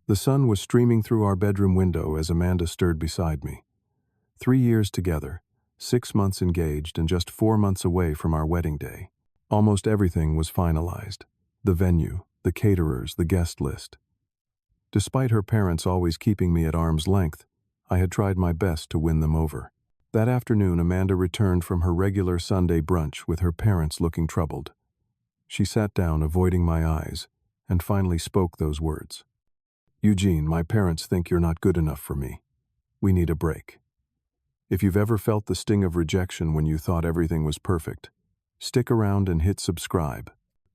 The sun was streaming through our bedroom window as Amanda stirred beside me. 3 years together, 6 months engaged, and just 4 months away from our wedding day. Almost everything was finalized. The venue, the caterers, the guest list. Despite her parents always keeping me at arm's length, I had tried my best to win them over. That afternoon, Amanda returned from her regular Sunday brunch with her parents looking troubled. She sat down, avoiding my eyes, and finally spoke those words. "Eugene, my parents think you're not good enough for me. We need a break." If you've ever felt the sting of rejection when you thought everything was perfect, stick around and hit subscribe.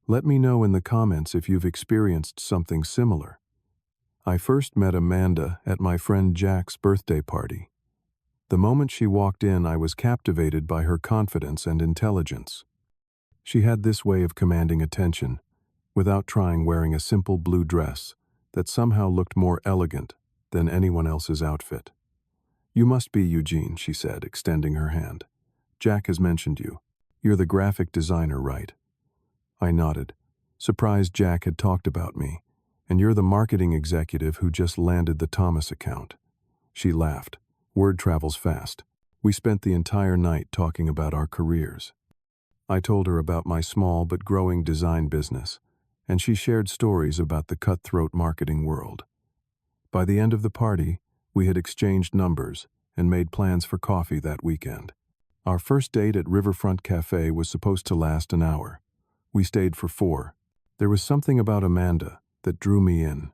Let me know in the comments if you've experienced something similar. I first met Amanda at my friend Jack's birthday party. The moment she walked in, I was captivated by her confidence and intelligence. She had this way of commanding attention, without trying, wearing a simple blue dress that somehow looked more elegant than anyone else's outfit. "You must be Eugene," she said, extending her hand. "Jack has mentioned you. You're the graphic designer, right?" I nodded, surprised Jack had talked about me. "And you're the marketing executive who just landed the Thomas account." She laughed. Word travels fast. We spent the entire night talking about our careers. I told her about my small but growing design business, and she shared stories about the cutthroat marketing world. By the end of the party, we had exchanged numbers and made plans for coffee that weekend. Our first date at Riverfront Cafe was supposed to last an hour. We stayed for 4. There was something about Amanda that drew me in.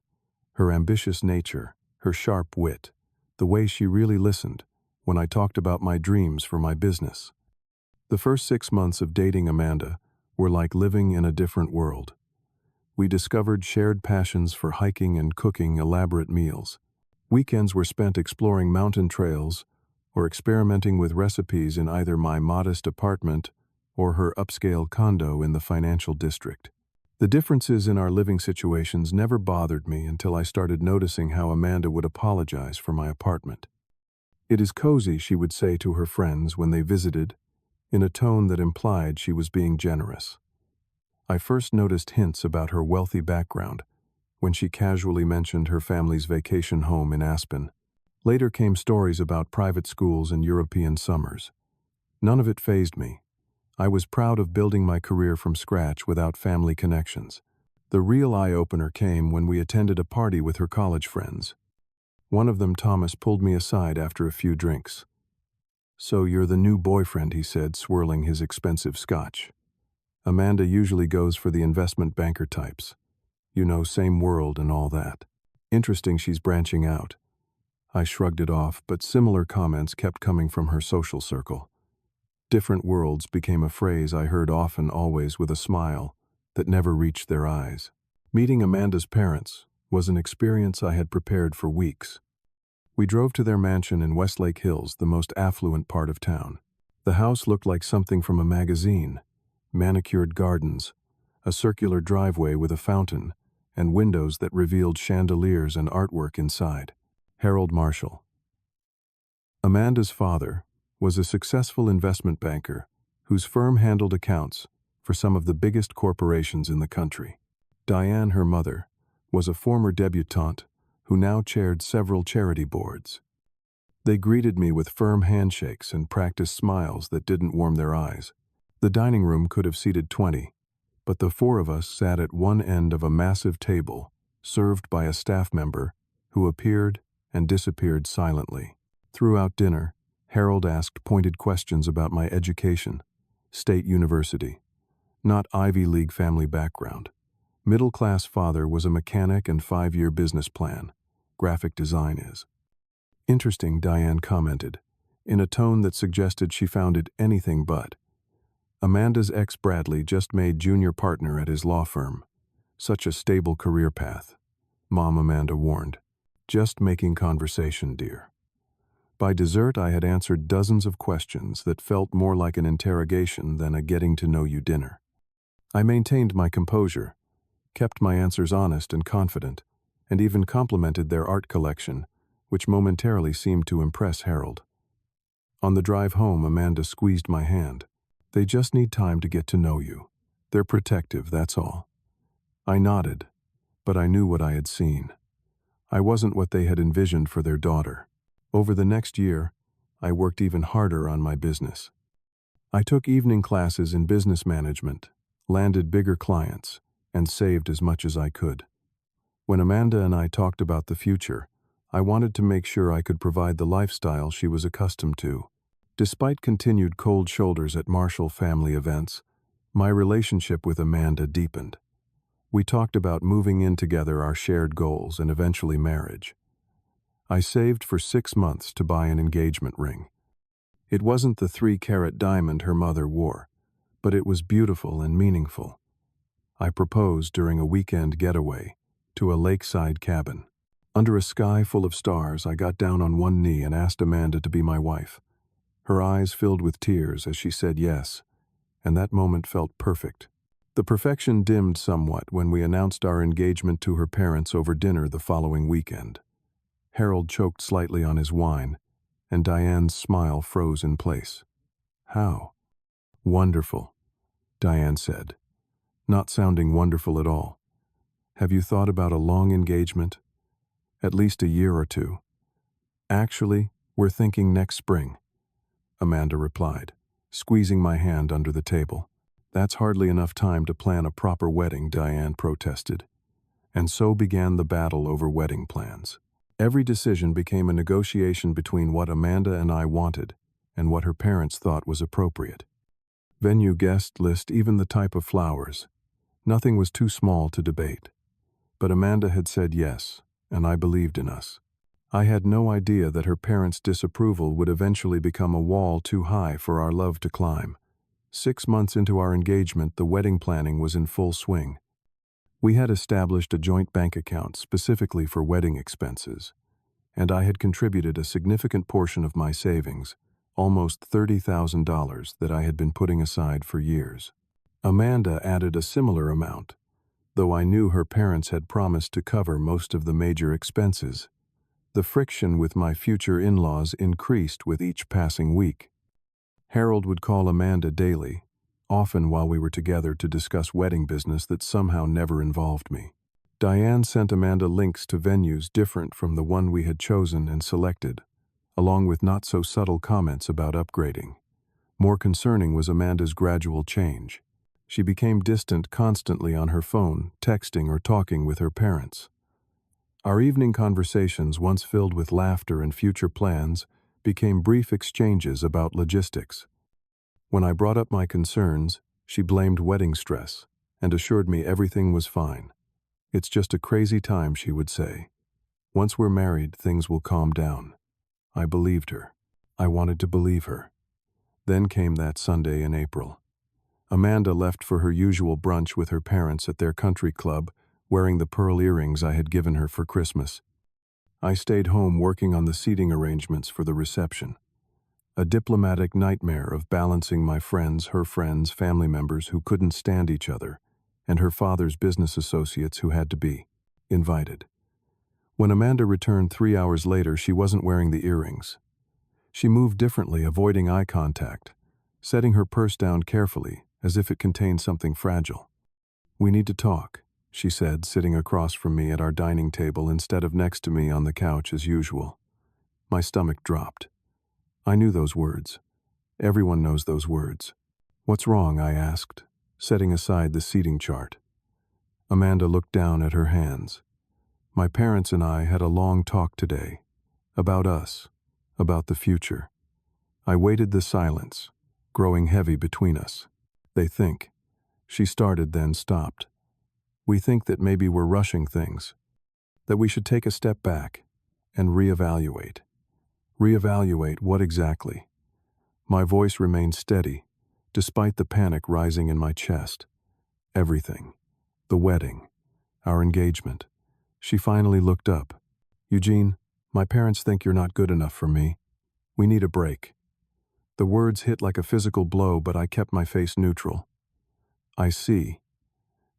Her ambitious nature, her sharp wit, the way she really listened when I talked about my dreams for my business. The first 6 months of dating Amanda were like living in a different world. We discovered shared passions for hiking and cooking elaborate meals. Weekends were spent exploring mountain trails or experimenting with recipes in either my modest apartment or her upscale condo in the financial district. The differences in our living situations never bothered me until I started noticing how Amanda would apologize for my apartment. "It is cozy," she would say to her friends when they visited, in a tone that implied she was being generous. I first noticed hints about her wealthy background when she casually mentioned her family's vacation home in Aspen. Later came stories about private schools and European summers. None of it fazed me. I was proud of building my career from scratch without family connections. The real eye-opener came when we attended a party with her college friends. One of them, Thomas, pulled me aside after a few drinks. "So you're the new boyfriend," he said, swirling his expensive scotch. "Amanda usually goes for the investment banker types. You know, same world and all that. Interesting she's branching out." I shrugged it off, but similar comments kept coming from her social circle. Different worlds became a phrase I heard often, always with a smile that never reached their eyes. Meeting Amanda's parents was an experience I had prepared for weeks. We drove to their mansion in Westlake Hills, the most affluent part of town. The house looked like something from a magazine. Manicured gardens, a circular driveway with a fountain, and windows that revealed chandeliers and artwork inside. Harold Marshall. Amanda's father was a successful investment banker whose firm handled accounts for some of the biggest corporations in the country. Diane, her mother, was a former debutante who now chaired several charity boards. They greeted me with firm handshakes and practiced smiles that didn't warm their eyes. The dining room could have seated 20, but the 4 of us sat at one end of a massive table, served by a staff member who appeared and disappeared silently. Throughout dinner, Harold asked pointed questions about my education, state university, not Ivy League family background. Middle-class father was a mechanic and 5-year business plan. Graphic design is. "Interesting," Diane commented, in a tone that suggested she found it anything but. Amanda's ex Bradley just made junior partner at his law firm. Such a stable career path. Mom, Amanda warned. "Just making conversation, dear." By dessert, I had answered dozens of questions that felt more like an interrogation than a getting-to-know-you dinner. I maintained my composure, kept my answers honest and confident, and even complimented their art collection, which momentarily seemed to impress Harold. On the drive home, Amanda squeezed my hand. "They just need time to get to know you. They're protective, that's all." I nodded, but I knew what I had seen. I wasn't what they had envisioned for their daughter. Over the next year, I worked even harder on my business. I took evening classes in business management, landed bigger clients, and saved as much as I could. When Amanda and I talked about the future, I wanted to make sure I could provide the lifestyle she was accustomed to. Despite continued cold shoulders at Marshall family events, my relationship with Amanda deepened. We talked about moving in together, our shared goals, and eventually marriage. I saved for 6 months to buy an engagement ring. It wasn't the 3-carat diamond her mother wore, but it was beautiful and meaningful. I proposed during a weekend getaway to a lakeside cabin. Under a sky full of stars, I got down on one knee and asked Amanda to be my wife. Her eyes filled with tears as she said yes, and that moment felt perfect. The perfection dimmed somewhat when we announced our engagement to her parents over dinner the following weekend. Harold choked slightly on his wine, and Diane's smile froze in place. "How?" "Wonderful," Diane said, not sounding wonderful at all. "Have you thought about a long engagement? At least a year or two?" "Actually, we're thinking next spring," Amanda replied, squeezing my hand under the table. "That's hardly enough time to plan a proper wedding," Diane protested. And so began the battle over wedding plans. Every decision became a negotiation between what Amanda and I wanted and what her parents thought was appropriate. Venue, guest list, even the type of flowers. Nothing was too small to debate. But Amanda had said yes, and I believed in us. I had no idea that her parents' disapproval would eventually become a wall too high for our love to climb. 6 months into our engagement, the wedding planning was in full swing. We had established a joint bank account specifically for wedding expenses, and I had contributed a significant portion of my savings, almost $30,000 that I had been putting aside for years. Amanda added a similar amount, though I knew her parents had promised to cover most of the major expenses. The friction with my future in-laws increased with each passing week. Harold would call Amanda daily, often while we were together, to discuss wedding business that somehow never involved me. Diane sent Amanda links to venues different from the one we had chosen and selected, along with not-so-subtle comments about upgrading. More concerning was Amanda's gradual change. She became distant constantly on her phone, texting or talking with her parents. Our evening conversations, once filled with laughter and future plans, became brief exchanges about logistics. When I brought up my concerns, she blamed wedding stress and assured me everything was fine. "It's just a crazy time," she would say. "Once we're married, things will calm down." I believed her. I wanted to believe her. Then came that Sunday in April. Amanda left for her usual brunch with her parents at their country club, wearing the pearl earrings I had given her for Christmas. I stayed home working on the seating arrangements for the reception. A diplomatic nightmare of balancing my friends, her friends, family members who couldn't stand each other, and her father's business associates who had to be invited. When Amanda returned 3 hours later, she wasn't wearing the earrings. She moved differently, avoiding eye contact, setting her purse down carefully, as if it contained something fragile. "We need to talk," she said, sitting across from me at our dining table instead of next to me on the couch as usual. My stomach dropped. I knew those words. Everyone knows those words. "What's wrong?" I asked, setting aside the seating chart. Amanda looked down at her hands. "My parents and I had a long talk today. About us. About the future." I waited the silence, growing heavy between us. "They think," she started, then stopped. "We think that maybe we're rushing things. That we should take a step back and reevaluate." Reevaluate what exactly? My voice remained steady, despite the panic rising in my chest. "Everything. The wedding. Our engagement." She finally looked up. "Eugene, my parents think you're not good enough for me. We need a break." The words hit like a physical blow, but I kept my face neutral. "I see.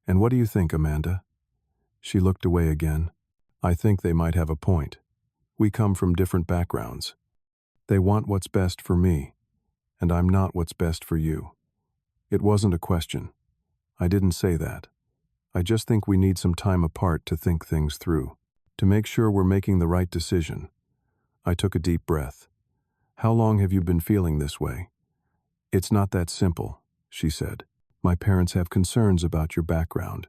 And what do you think, Amanda?" She looked away again. "I think they might have a point. We come from different backgrounds. They want what's best for me, and I'm not what's best for you." It wasn't a question. I didn't say that. I just think we need some time apart to think things through. to make sure we're making the right decision. I took a deep breath. How long have you been feeling this way? It's not that simple, she said. My parents have concerns about your background,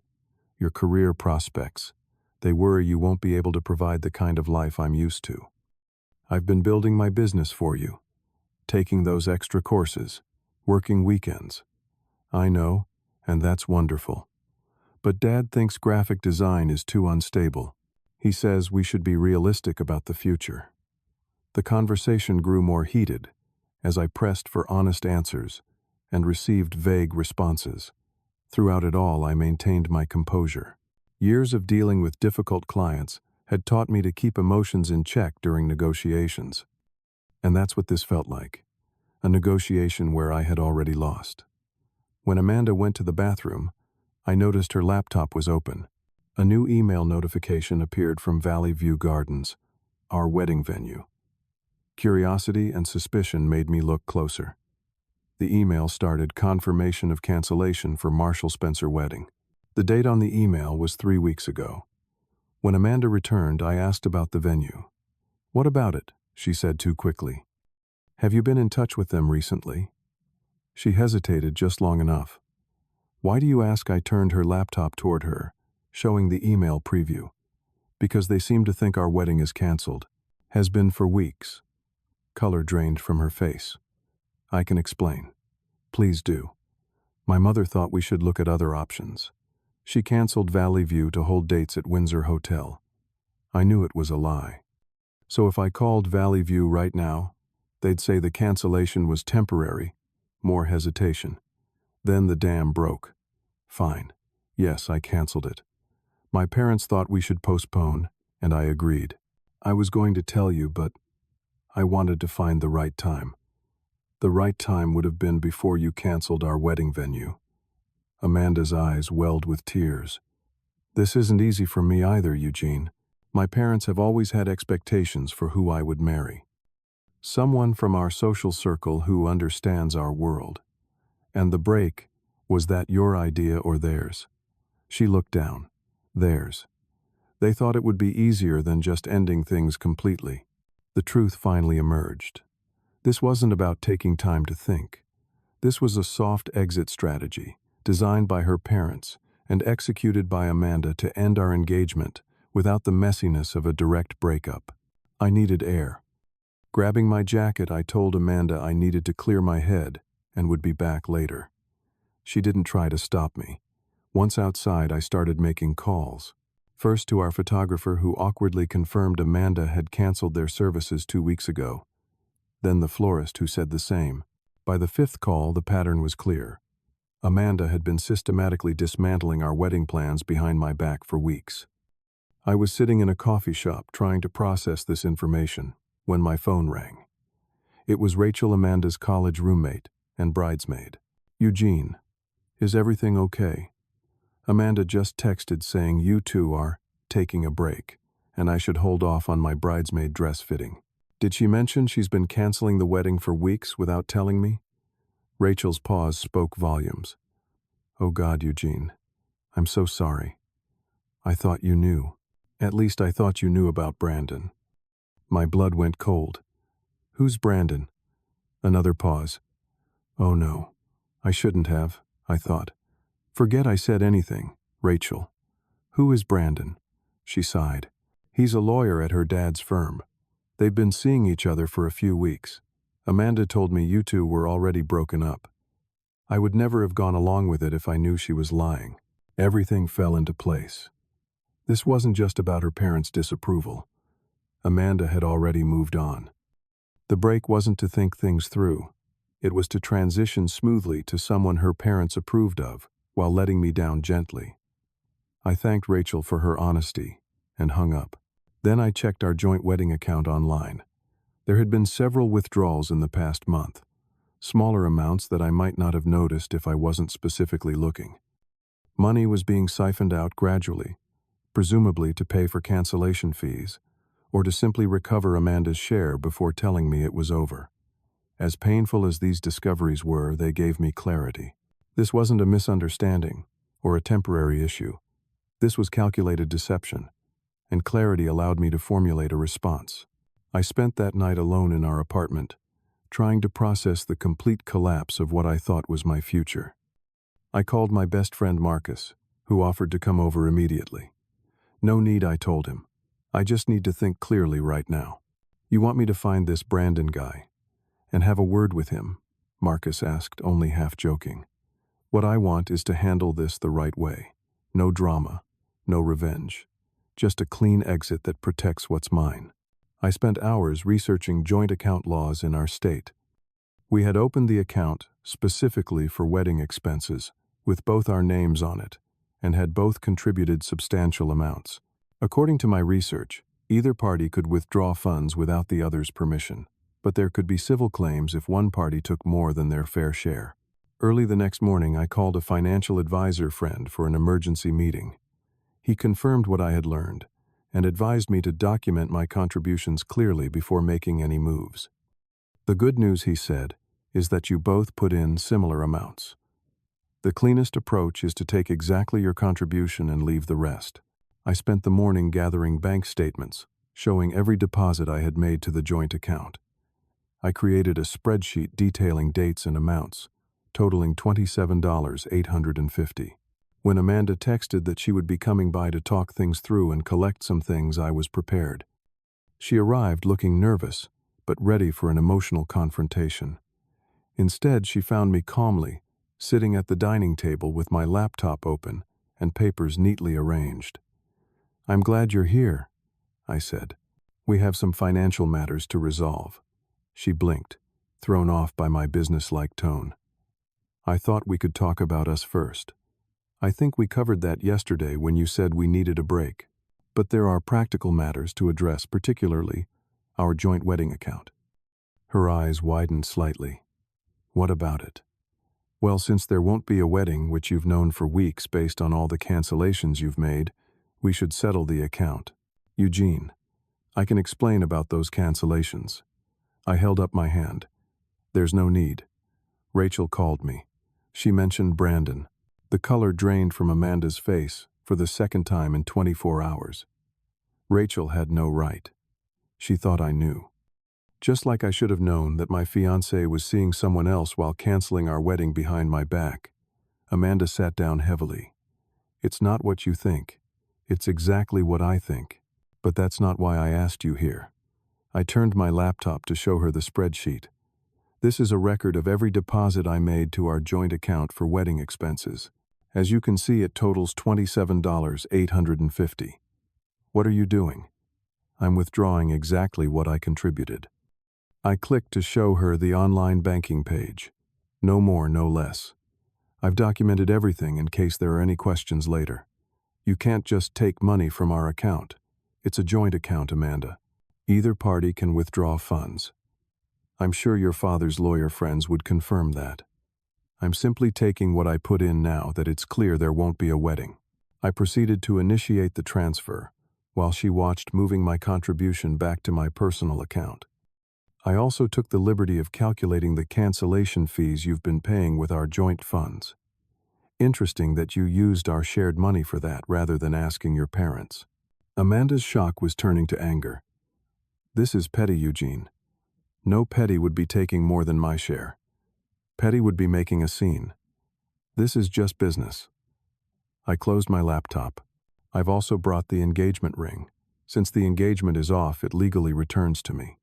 your career prospects. They worry you won't be able to provide the kind of life I'm used to. I've been building my business for you, taking those extra courses, working weekends. I know, and that's wonderful. But Dad thinks graphic design is too unstable. He says we should be realistic about the future. The conversation grew more heated as I pressed for honest answers and received vague responses. Throughout it all, I maintained my composure. Years of dealing with difficult clients had taught me to keep emotions in check during negotiations. And that's what this felt like, a negotiation where I had already lost. When Amanda went to the bathroom, I noticed her laptop was open. A new email notification appeared from Valley View Gardens, our wedding venue. Curiosity and suspicion made me look closer. The email started confirmation of cancellation for Marshall Spencer wedding. The date on the email was 3 weeks ago. When Amanda returned, I asked about the venue. What about it? She said too quickly. Have you been in touch with them recently? She hesitated just long enough. Why do you ask? I turned her laptop toward her, showing the email preview. Because they seem to think our wedding is canceled. Has been for weeks. Color drained from her face. I can explain. Please do. My mother thought we should look at other options. She canceled Valley View to hold dates at Windsor Hotel. I knew it was a lie. So if I called Valley View right now, they'd say the cancellation was temporary. More hesitation. Then the dam broke. Fine. Yes, I canceled it. My parents thought we should postpone, and I agreed. I was going to tell you, but I wanted to find the right time. The right time would have been before you canceled our wedding venue. Amanda's eyes welled with tears. This isn't easy for me either, Eugene. My parents have always had expectations for who I would marry. Someone from our social circle who understands our world. And the break, was that your idea or theirs? She looked down. Theirs. They thought it would be easier than just ending things completely. The truth finally emerged. This wasn't about taking time to think. This was a soft exit strategy, designed by her parents and executed by Amanda to end our engagement without the messiness of a direct breakup. I needed air. Grabbing my jacket, I told Amanda I needed to clear my head and would be back later. She didn't try to stop me. Once outside, I started making calls. First to our photographer, who awkwardly confirmed Amanda had canceled their services 2 weeks ago. Then the florist, who said the same. By the 5th call, the pattern was clear. Amanda had been systematically dismantling our wedding plans behind my back for weeks. I was sitting in a coffee shop trying to process this information when my phone rang. It was Rachel, Amanda's college roommate and bridesmaid. Eugene, is everything okay? Amanda just texted saying you two are taking a break, and I should hold off on my bridesmaid dress fitting. Did she mention she's been canceling the wedding for weeks without telling me? Rachel's pause spoke volumes. Oh God, Eugene, I'm so sorry. I thought you knew. At least I thought you knew about Brandon. My blood went cold. Who's Brandon? Another pause. Oh no, I shouldn't have, I thought. Forget I said anything, Rachel. Who is Brandon? She sighed. He's a lawyer at her dad's firm. They've been seeing each other for a few weeks. Amanda told me you two were already broken up. I would never have gone along with it if I knew she was lying. Everything fell into place. This wasn't just about her parents' disapproval. Amanda had already moved on. The break wasn't to think things through. It was to transition smoothly to someone her parents approved of, while letting me down gently. I thanked Rachel for her honesty and hung up. Then I checked our joint wedding account online. There had been several withdrawals in the past month, smaller amounts that I might not have noticed if I wasn't specifically looking. Money was being siphoned out gradually, presumably to pay for cancellation fees, or to simply recover Amanda's share before telling me it was over. As painful as these discoveries were, they gave me clarity. This wasn't a misunderstanding or a temporary issue. This was calculated deception, and clarity allowed me to formulate a response. I spent that night alone in our apartment, trying to process the complete collapse of what I thought was my future. I called my best friend Marcus, who offered to come over immediately. "No need," I told him. "I just need to think clearly right now." "You want me to find this Brandon guy and have a word with him?" Marcus asked, only half joking. "What I want is to handle this the right way. No drama, no revenge. Just a clean exit that protects what's mine." I spent hours researching joint account laws in our state. We had opened the account specifically for wedding expenses, with both our names on it, and had both contributed substantial amounts. According to my research, either party could withdraw funds without the other's permission, but there could be civil claims if one party took more than their fair share. Early the next morning, I called a financial advisor friend for an emergency meeting. He confirmed what I had learned and advised me to document my contributions clearly before making any moves. "The good news," he said, "is that you both put in similar amounts. The cleanest approach is to take exactly your contribution and leave the rest." I spent the morning gathering bank statements, showing every deposit I had made to the joint account. I created a spreadsheet detailing dates and amounts, totaling $27,850. When Amanda texted that she would be coming by to talk things through and collect some things, I was prepared. She arrived looking nervous, but ready for an emotional confrontation. Instead, she found me calmly, sitting at the dining table with my laptop open and papers neatly arranged. "I'm glad you're here," I said. "We have some financial matters to resolve." She blinked, thrown off by my businesslike tone. "I thought we could talk about us first. I think we covered that yesterday when you said we needed a break. But there are practical matters to address, particularly our joint wedding account." Her eyes widened slightly. "What about it?" "Well, since there won't be a wedding, which you've known for weeks based on all the cancellations you've made, we should settle the account." "Eugene, I can explain about those cancellations." I held up my hand. "There's no need. Rachel called me. She mentioned Brandon." The color drained from Amanda's face for the second time in 24 hours. Rachel had no right. She thought I knew. Just like I should have known that my fiancée was seeing someone else while canceling our wedding behind my back. Amanda sat down heavily. "It's not what you think. It's exactly what I think. But that's not why I asked you here." I turned my laptop to show her the spreadsheet. "This is a record of every deposit I made to our joint account for wedding expenses. As you can see, it totals $27,850. What are you doing?" "I'm withdrawing exactly what I contributed." I clicked to show her the online banking page. No more, no less. "I've documented everything in case there are any questions later. You can't just take money from our account. It's a joint account, Amanda. Either party can withdraw funds. I'm sure your father's lawyer friends would confirm that. I'm simply taking what I put in now that it's clear there won't be a wedding." I proceeded to initiate the transfer, while she watched, moving my contribution back to my personal account. I also took the liberty of calculating the cancellation fees you've been paying with our joint funds. Interesting that you used our shared money for that rather than asking your parents. Amanda's shock was turning to anger. "This is petty, Eugene. No petty would be taking more than my share. Petty would be making a scene. This is just business." I closed my laptop. "I've also brought the engagement ring. Since the engagement is off, it legally returns to me."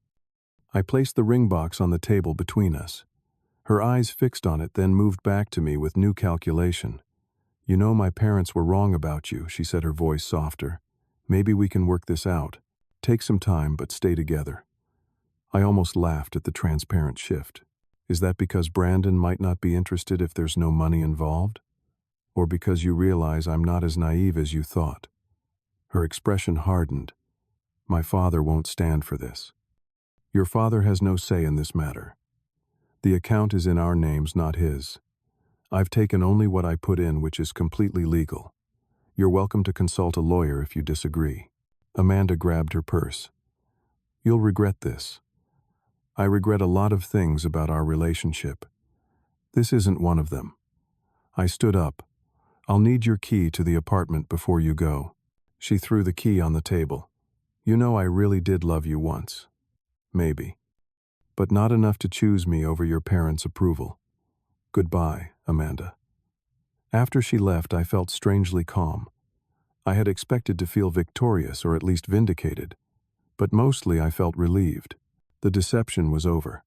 I placed the ring box on the table between us. Her eyes fixed on it, then moved back to me with new calculation. "You know, my parents were wrong about you," she said, her voice softer. "Maybe we can work this out. Take some time, but stay together." I almost laughed at the transparent shift. Is that because Brandon might not be interested if there's no money involved? Or because you realize I'm not as naive as you thought? Her expression hardened. "My father won't stand for this." "Your father has no say in this matter. The account is in our names, not his. I've taken only what I put in, which is completely legal. You're welcome to consult a lawyer if you disagree." Amanda grabbed her purse. "You'll regret this. I regret a lot of things about our relationship. This isn't one of them." I stood up. "I'll need your key to the apartment before you go." She threw the key on the table. You know I really did love you once. Maybe. But not enough to choose me over your parents' approval. Goodbye, Amanda. After she left, I felt strangely calm. I had expected to feel victorious or at least vindicated, but mostly I felt relieved. The deception was over.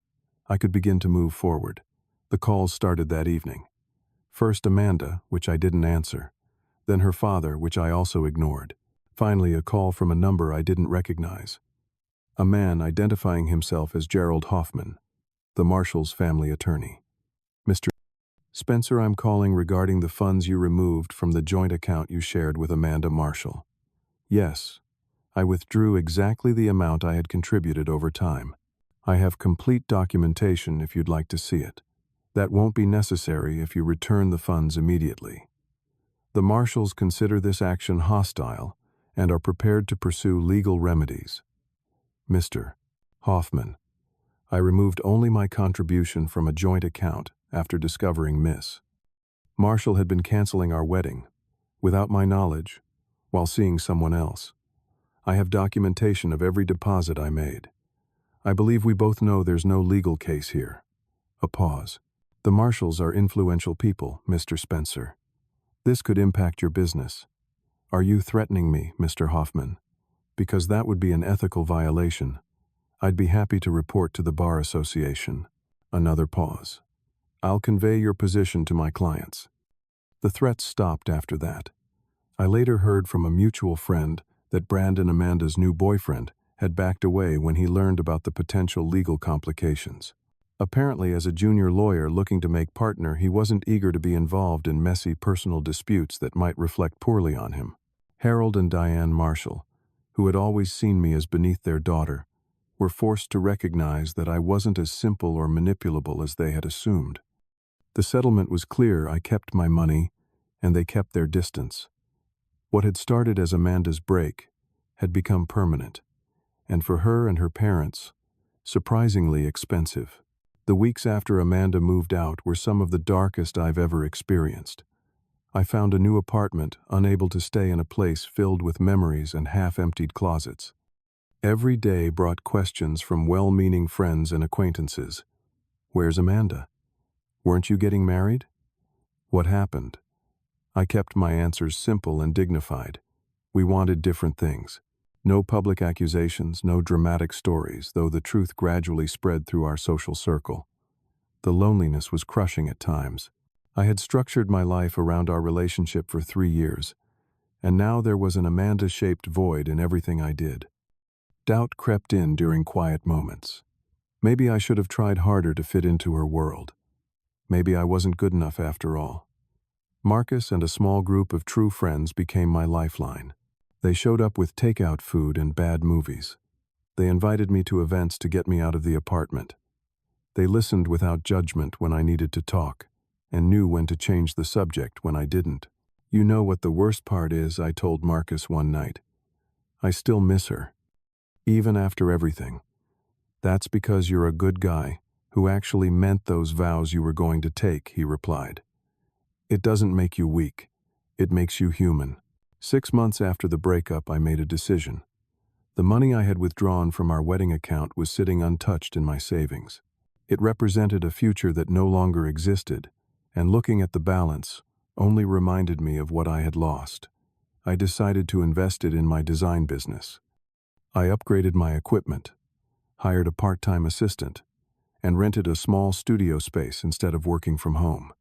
I could begin to move forward. The calls started that evening. First Amanda, which I didn't answer. Then her father, which I also ignored. Finally, a call from a number I didn't recognize. A man identifying himself as Gerald Hoffman, the Marshall's family attorney. Mr. Spencer, I'm calling regarding the funds you removed from the joint account you shared with Amanda Marshall. Yes, I withdrew exactly the amount I had contributed over time. I have complete documentation if you'd like to see it. That won't be necessary if you return the funds immediately. The Marshalls consider this action hostile and are prepared to pursue legal remedies. Mr. Hoffman, I removed only my contribution from a joint account after discovering Miss Marshall had been canceling our wedding, without my knowledge, while seeing someone else. I have documentation of every deposit I made. I believe we both know there's no legal case here. A pause. The Marshalls are influential people, Mr. Spencer. This could impact your business. Are you threatening me, Mr. Hoffman? Because that would be an ethical violation. I'd be happy to report to the Bar Association. Another pause. I'll convey your position to my clients. The threats stopped after that. I later heard from a mutual friend that Brandon, Amanda's new boyfriend, had backed away when he learned about the potential legal complications. Apparently, as a junior lawyer looking to make partner, he wasn't eager to be involved in messy personal disputes that might reflect poorly on him. Harold and Diane Marshall, who had always seen me as beneath their daughter, were forced to recognize that I wasn't as simple or manipulable as they had assumed. The settlement was clear. I kept my money, and they kept their distance. What had started as Amanda's break had become permanent, and for her and her parents, surprisingly expensive. The weeks after Amanda moved out were some of the darkest I've ever experienced. I found a new apartment, unable to stay in a place filled with memories and half-emptied closets. Every day brought questions from well-meaning friends and acquaintances. Where's Amanda? Weren't you getting married? What happened? I kept my answers simple and dignified. We wanted different things. No public accusations, no dramatic stories, though the truth gradually spread through our social circle. The loneliness was crushing at times. I had structured my life around our relationship for 3 years, and now there was an Amanda-shaped void in everything I did. Doubt crept in during quiet moments. Maybe I should have tried harder to fit into her world. Maybe I wasn't good enough after all. Marcus and a small group of true friends became my lifeline. They showed up with takeout food and bad movies. They invited me to events to get me out of the apartment. They listened without judgment when I needed to talk, and knew when to change the subject when I didn't. You know what the worst part is, I told Marcus one night. I still miss her. Even after everything. That's because you're a good guy who actually meant those vows you were going to take, he replied. It doesn't make you weak. It makes you human. 6 months after the breakup, I made a decision. The money I had withdrawn from our wedding account was sitting untouched in my savings. It represented a future that no longer existed, and looking at the balance only reminded me of what I had lost. I decided to invest it in my design business. I upgraded my equipment, hired a part-time assistant, and rented a small studio space instead of working from home.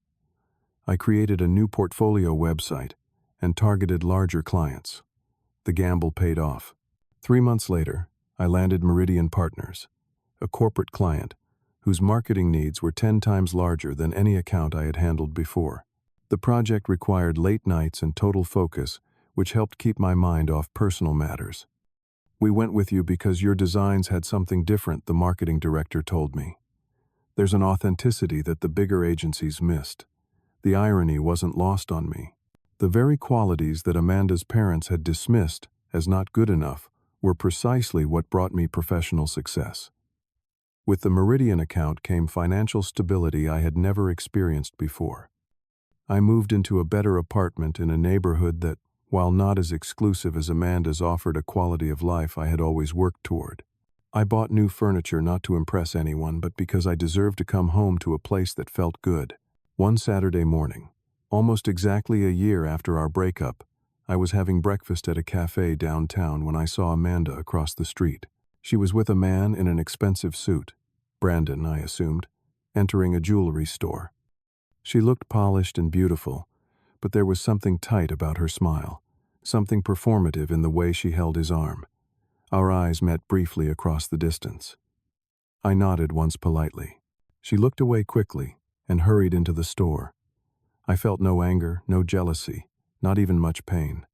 I created a new portfolio website and targeted larger clients. The gamble paid off. 3 months later, I landed Meridian Partners, a corporate client whose marketing needs were 10 times larger than any account I had handled before. The project required late nights and total focus, which helped keep my mind off personal matters. We went with you because your designs had something different, the marketing director told me. There's an authenticity that the bigger agencies missed. The irony wasn't lost on me. The very qualities that Amanda's parents had dismissed as not good enough were precisely what brought me professional success. With the Meridian account came financial stability I had never experienced before. I moved into a better apartment in a neighborhood that while not as exclusive as Amanda's, offered a quality of life I had always worked toward. I bought new furniture not to impress anyone, but because I deserved to come home to a place that felt good. One Saturday morning, almost exactly a year after our breakup, I was having breakfast at a cafe downtown when I saw Amanda across the street. She was with a man in an expensive suit, Brandon, I assumed, entering a jewelry store. She looked polished and beautiful, but there was something tight about her smile, something performative in the way she held his arm. Our eyes met briefly across the distance. I nodded once politely. She looked away quickly and hurried into the store. I felt no anger, no jealousy, not even much pain,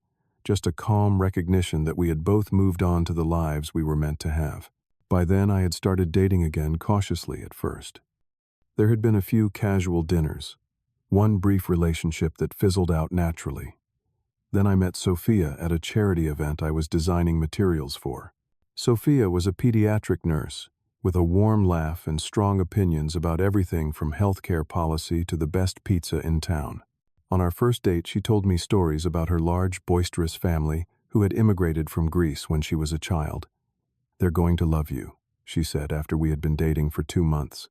just a calm recognition that we had both moved on to the lives we were meant to have. By then, I had started dating again, cautiously at first. There had been a few casual dinners, one brief relationship that fizzled out naturally. Then I met Sophia at a charity event I was designing materials for. Sophia was a pediatric nurse, with a warm laugh and strong opinions about everything from healthcare policy to the best pizza in town. On our first date, she told me stories about her large, boisterous family who had immigrated from Greece when she was a child. "They're going to love you," she said after we had been dating for 2 months.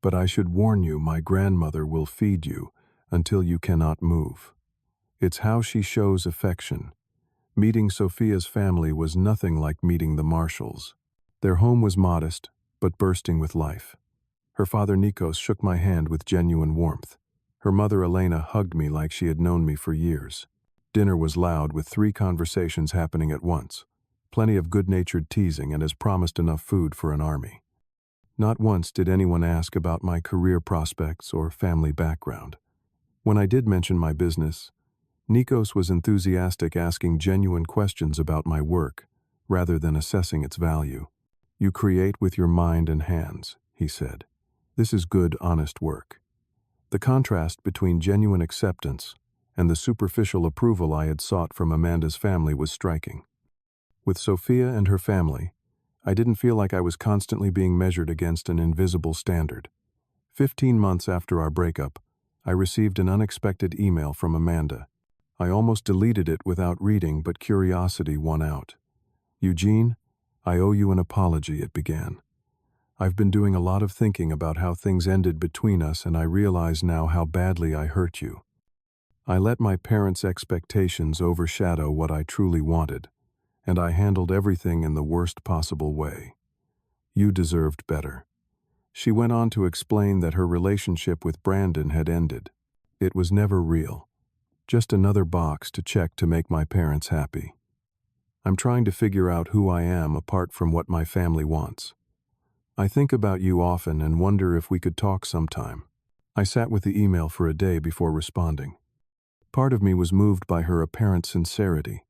"But I should warn you, my grandmother will feed you until you cannot move." It's how she shows affection. Meeting Sophia's family was nothing like meeting the Marshalls. Their home was modest, but bursting with life. Her father Nikos shook my hand with genuine warmth. Her mother Elena hugged me like she had known me for years. Dinner was loud, with 3 conversations happening at once. Plenty of good-natured teasing and as promised enough food for an army. Not once did anyone ask about my career prospects or family background. When I did mention my business, Nikos was enthusiastic, asking genuine questions about my work, rather than assessing its value. "You create with your mind and hands," he said. "This is good, honest work." The contrast between genuine acceptance and the superficial approval I had sought from Amanda's family was striking. With Sophia and her family, I didn't feel like I was constantly being measured against an invisible standard. 15 months after our breakup, I received an unexpected email from Amanda. I almost deleted it without reading, but curiosity won out. "Eugene, I owe you an apology," it began. "I've been doing a lot of thinking about how things ended between us, and I realize now how badly I hurt you. I let my parents' expectations overshadow what I truly wanted, and I handled everything in the worst possible way. You deserved better." She went on to explain that her relationship with Brandon had ended. It was never real. Just another box to check to make my parents happy. "I'm trying to figure out who I am apart from what my family wants. I think about you often and wonder if we could talk sometime." I sat with the email for a day before responding. Part of me was moved by her apparent sincerity.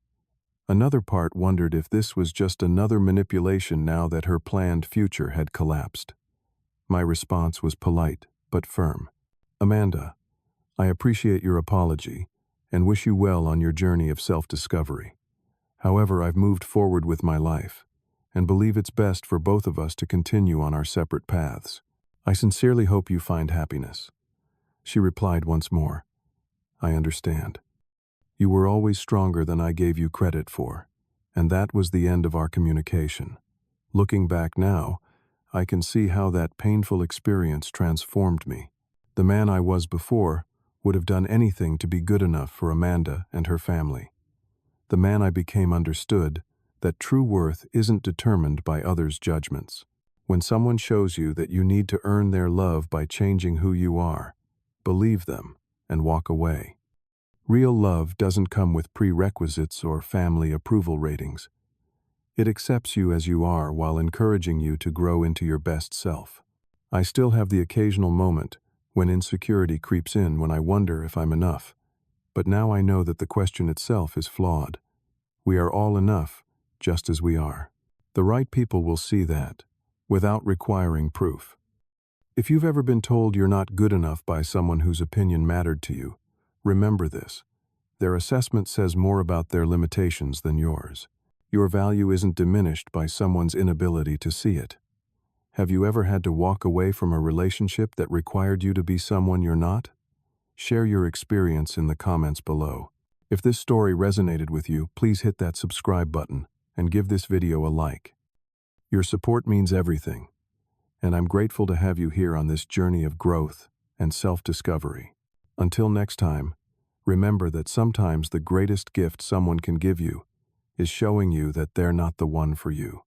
Another part wondered if this was just another manipulation now that her planned future had collapsed. My response was polite but firm. "Amanda, I appreciate your apology and wish you well on your journey of self-discovery. However, I've moved forward with my life and believe it's best for both of us to continue on our separate paths. I sincerely hope you find happiness." She replied once more, "I understand. You were always stronger than I gave you credit for, and that was the end of our communication. Looking back now, I can see how that painful experience transformed me. The man I was before would have done anything to be good enough for Amanda and her family. The man I became understood that true worth isn't determined by others' judgments. When someone shows you that you need to earn their love by changing who you are, believe them and walk away. Real love doesn't come with prerequisites or family approval ratings. It accepts you as you are while encouraging you to grow into your best self. I still have the occasional moment when insecurity creeps in, when I wonder if I'm enough. But now I know that the question itself is flawed. We are all enough, just as we are. The right people will see that, without requiring proof. If you've ever been told you're not good enough by someone whose opinion mattered to you, remember this. Their assessment says more about their limitations than yours. Your value isn't diminished by someone's inability to see it. Have you ever had to walk away from a relationship that required you to be someone you're not? Share your experience in the comments below. If this story resonated with you, please hit that subscribe button and give this video a like. Your support means everything, and I'm grateful to have you here on this journey of growth and self-discovery. Until next time, remember that sometimes the greatest gift someone can give you is showing you that they're not the one for you.